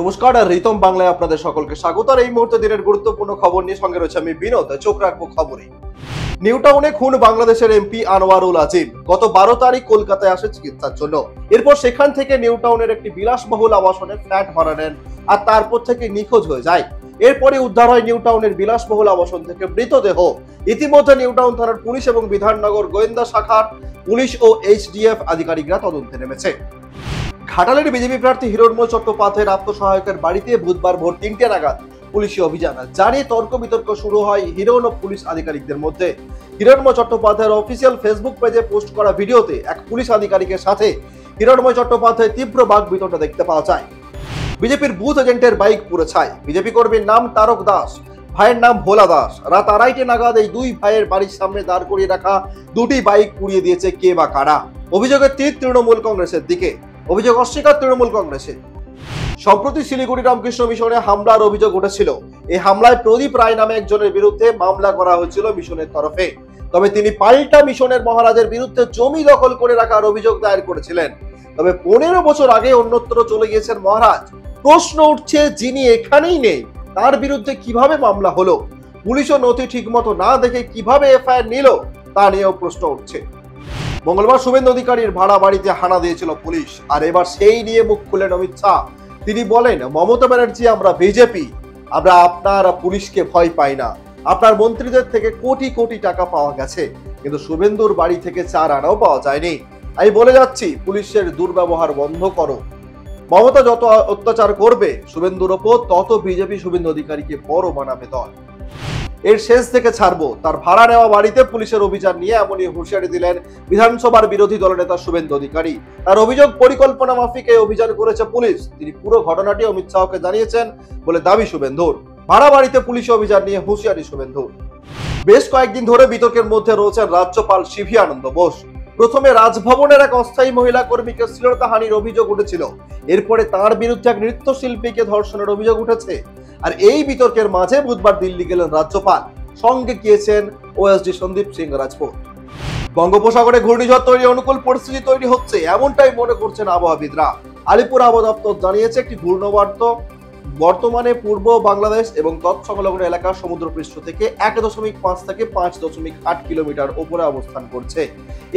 নমস্কার, আর রিতম বাংলায় আপনাদের সকলকে স্বাগত। আর এই মুহূর্তে দিনের গুরুত্বপূর্ণ খবর নিয়ে সঙ্গে রয়েছে আমি বিনোদ। চোখ রাখবো খবরে। নিউ টাউনে খুন বাংলাদেশের এমপি আনোয়ারুল আজিম। গত 12 তারিখ কলকাতায় আসে চিকিৎসার জন্য। এরপর সেখান থেকে নিউ টাউনের একটি বিলাসবহুল আবাসনে ফ্ল্যাট ভাড়া নেন আর তারপর থেকে নিখোঁজ হয়ে যায়। এরপরে উদ্ধার হয় নিউ টাউনের বিলাসবহুল আবাসন থেকে মৃতদেহ। ইতিমধ্যে নিউ টাউন থানার পুলিশ এবং বিধাননগর গোয়েন্দা শাখার পুলিশ ও এইচডিএফ আধিকারিকরা তদন্তে নেমেছে। ঘাটালের বিজেপি প্রার্থী হিরণময় চট্টোপাধ্যায়ের আত্মসহায়কের বাড়িতে বুধবার ভোর 3টে নাগাদ পুলিশি অভিযান জানিয়ে তর্ক বিতর্ক শুরু হয় হিরণ ও পুলিশ আধিকারিকদের মধ্যে। হিরণময় চট্টোপাধ্যায়ের অফিসিয়াল ফেসবুক পেজে পোস্ট করা ভিডিওতে এক পুলিশ আধিকারিকের সাথে হিরণময় চট্টোপাধ্যায়ের তীব্র বাকবিতণ্ডা দেখতে পাওয়া যায়। বিজেপির বুথ এজেন্টের বাইক পুড়ে ছাই। বিজেপি কর্মীর নাম তারক দাস, ভাইয়ের নাম ভোলা দাস। রাত 2:30 নাগাদ এই দুই ভাইয়ের বাড়ির সামনে দাঁড় করিয়ে রাখা দুটি বাইক পুড়িয়ে দিয়েছে কে বা কারা। অভিযোগের তীর তৃণমূল কংগ্রেসের দিকে। অভিযোগ অস্বীকার তৃণমূল কংগ্রেসের। সম্প্রতি শিলিগুড়ি রামকৃষ্ণ মিশনে হামলার অভিযোগ উঠেছিল। এই হামলায় প্রদীপ রায় নামে একজনের বিরুদ্ধে মামলা করা হয়েছিল মিশনের তরফে। তবে তিনি পাল্টা মিশনের মহারাজের বিরুদ্ধে জমি দখল করে রাখার অভিযোগ দায়ের করেছিলেন। তবে 15 বছর আগে অন্যত্র চলে গিয়েছেন মহারাজ। প্রশ্ন উঠছে, যিনি এখানেই নেই তার বিরুদ্ধে কিভাবে মামলা হলো? পুলিশও নথি ঠিকমতো না দেখে কিভাবে এফআইআর নিল তা নিয়েও প্রশ্ন উঠছে। মঙ্গলবার শুভেন্দু অধিকারীর ভাড়া বাড়িতে হানা দিয়েছিল পুলিশ, আর এবার সেই নিয়ে মুখ খুললেন অমিত শাহ। তিনি বলেন, মমতা ব্যানার্জি, আমরা বিজেপি, আমরা আপনার পুলিশকে ভয় পাই না। আপনার মন্ত্রীদের থেকে কোটি কোটি টাকা পাওয়া গেছে, কিন্তু শুভেন্দুর বাড়ি থেকে 4 আনাও পাওয়া যায়নি। আমি বলে যাচ্ছি, পুলিশের দুর্ব্যবহার বন্ধ করো। মমতা যত অত্যাচার করবে শুভেন্দুর ওপর, তত বিজেপি শুভেন্দু অধিকারীকে বড় বানাবে দল। এর শেষ থেকে ছাড়বো। তার ভাড়া নেওয়া বাড়িতে পুলিশের অভিযান নিয়ে এমনই হুঁশিয়ারি দিলেন বিধানসভার বিরোধী দলনেতা শুভেন্দু অধিকারী। তার অভিযোগ, পরিকল্পনা মাফিক এই অভিযান করেছে পুলিশ। তিনি পুরো ঘটনাটি অমিত শাহকে জানিয়েছেন বলে দাবি শুভেন্দুর। ভাড়া বাড়িতে পুলিশ অভিযান নিয়ে হুঁশিয়ারি শুভেন্দুর। বেশ কয়েকদিন ধরে বিতর্কের মধ্যে রয়েছেন রাজ্যপাল সিভি আনন্দ বোস। প্রথমে রাজভবনের এক অস্থায়ী মহিলা কর্মীকে শ্লীলতাহানির অভিযোগ উঠেছিল। এরপরে তার বিরুদ্ধে এক নৃত্যশিল্পীকে ধর্ষণের অভিযোগ উঠেছে। আর এই বিতর্কের মাঝে বুধবার দিল্লি গেলেন রাজ্যপাল। সঙ্গে গিয়েছেন ওএসডি সন্দীপ সিং রাজপুত। বঙ্গোপসাগরে ঘূর্ণিঝড় তৈরি অনুকূল পরিস্থিতি তৈরি হচ্ছে, এমনটাই মনে করছেন আবহাওয়াবিদরা। আলিপুর আবহাওয়া দপ্তর জানিয়েছে, একটি ঘূর্ণাবর্ত বর্তমানে পূর্ব বাংলাদেশ এবং তৎসংলগ্ন এলাকার সমুদ্রপৃষ্ঠ থেকে 1.5 থেকে 5.8 কিলোমিটার উপরে অবস্থান করছে।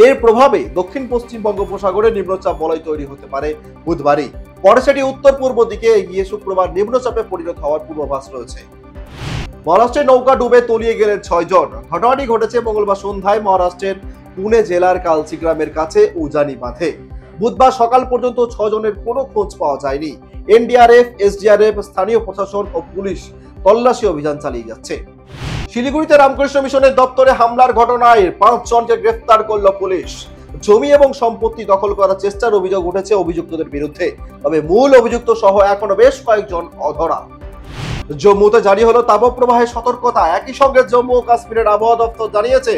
এর প্রভাবে দক্ষিণ পশ্চিম বঙ্গোপসাগরে নিম্নচাপ বলয় তৈরি হতে পারে বুধবারই। পরে সেটি উত্তর পূর্ব দিকে এগিয়ে শুক্রবার নিম্নচাপে পরিণত হওয়ার পূর্বাভাস রয়েছে। মহারাষ্ট্রের নৌকা ডুবে তলিয়ে গেলেন 6 জন। ঘটনাটি ঘটেছে মঙ্গলবার সন্ধ্যায় মহারাষ্ট্রের পুনে জেলার কালচি গ্রামের কাছে উজানি বাঁধে। বুধবার সকাল পর্যন্ত 6 জনের কোনো খোঁজ পাওয়া যায়নি। এনডিআরএফ, এসডিআরএফ, স্থানীয় প্রশাসন ও পুলিশ তল্লাশি অভিযান চালিয়ে যাচ্ছে। শিলিগুড়িতে রামকৃষ্ণ মিশনের দপ্তরে হামলার ঘটনায় 5 জনকে গ্রেফতার করল পুলিশ। জমি এবং সম্পত্তি দখল করার চেষ্টার অভিযোগ উঠেছে অভিযুক্তদের বিরুদ্ধে। তবে মূল অভিযুক্ত সহ এখনো বেশ কয়েকজন অধরা। জম্মুতে জারি হলো তাপপ্রবাহের সতর্কতা। একই সঙ্গে জম্মু ও কাশ্মীরের আবহাওয়া দপ্তর জানিয়েছে,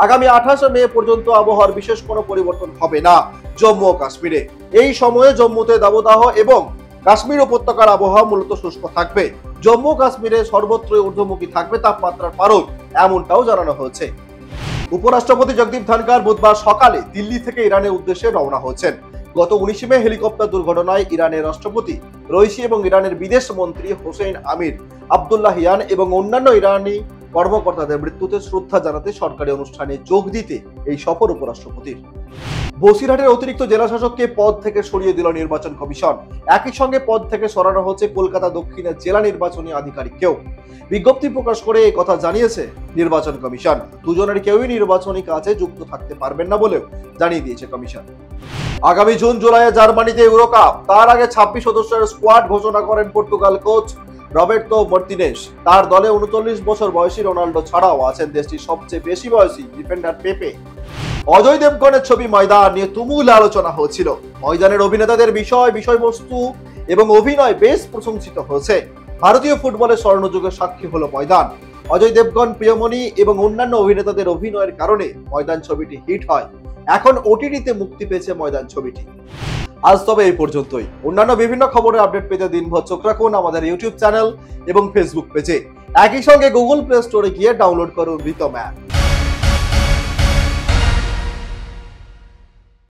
আগামী 28 মে পর্যন্ত আবহাওয়ার বিশেষ কোনো পরিবর্তন হবে না জম্মু ও কাশ্মীরে। এই সময়ে জম্মুতে দাবদাহ এবং কাশ্মীর উপত্যকার আবহাওয়া মূলত শুষ্ক থাকবে। জম্মু কাশ্মীরে সর্বত্রই ঊর্ধ্বমুখী থাকবে তাপমাত্রার পারদ, এমনটাও জানানো হয়েছে। উপরাষ্ট্রপতি জগদীপ ধনখড় বুধবার সকালে দিল্লি থেকে ইরানের উদ্দেশ্যে রওনা হয়েছেন। গত 19 মে হেলিকপ্টার দুর্ঘটনায় ইরানের রাষ্ট্রপতি রইসি এবং ইরানের বিদেশ মন্ত্রী হোসেন আমির আব্দুল্লাহিয়ান এবং অন্যান্য ইরানি কর্মকর্তাদের মৃত্যুতে শ্রদ্ধা জানাতে সরকারি অনুষ্ঠানে যোগ দিতে এই সফর উপরাষ্ট্রপতির। বসিরহাটের অতিরিক্ত জেলাশাসককে পদ থেকে সরিয়ে দিল নির্বাচন কমিশন। একই সঙ্গে পদ থেকে সরানো হচ্ছে কলকাতা দক্ষিণের জেলা নির্বাচনী আধিকারিককেও। বিজ্ঞপ্তি প্রকাশ করে এই কথা জানিয়েছে নির্বাচন কমিশন। দুজনের কেউই নির্বাচনী কাজে যুক্ত থাকতে পারবেন না বলেও জানিয়ে দিয়েছে কমিশন। আগামী জুন জুলাইয়ে জার্মানিতে ইউরোকাপ। তার আগে 26 সদস্যের স্কোয়াড ঘোষণা করেন পর্তুগাল কোচ রবের্তো মার্টিনেস। তার দলে 39 বছর বয়সী রোনাল্ডো ছাড়াও আছেন দেশটির সবচেয়ে বেশি বয়সী ডিফেন্ডার পেপে। অজয় দেবগনের ছবি ময়দান নিয়ে তুমুল আলোচনা হয়েছিল। ময়দানের অভিনেতাদের বিষয়বস্তু এবং অভিনয় বেশ প্রশংসিত হয়েছে। ভারতীয় ফুটবলের স্বর্ণযুগের সাক্ষী হলো ময়দান। অজয় দেবগন, প্রিয়মণি এবং অন্যান্য অভিনেতাদের অভিনয়ের কারণে ময়দান ছবিটি হিট হয়। এখন ওটিটিতে মুক্তি পেয়েছে ময়দান ছবিটি। আজ তবে এই পর্যন্তই। অন্যান্য বিভিন্ন খবরের আপডেট পেতে দিনভর চোখ রাখুন আমাদের ইউটিউব চ্যানেল এবং ফেসবুক পেজে। একই সঙ্গে গুগল প্লে স্টোরে গিয়ে ডাউনলোড করুন রিতম অ্যাপ।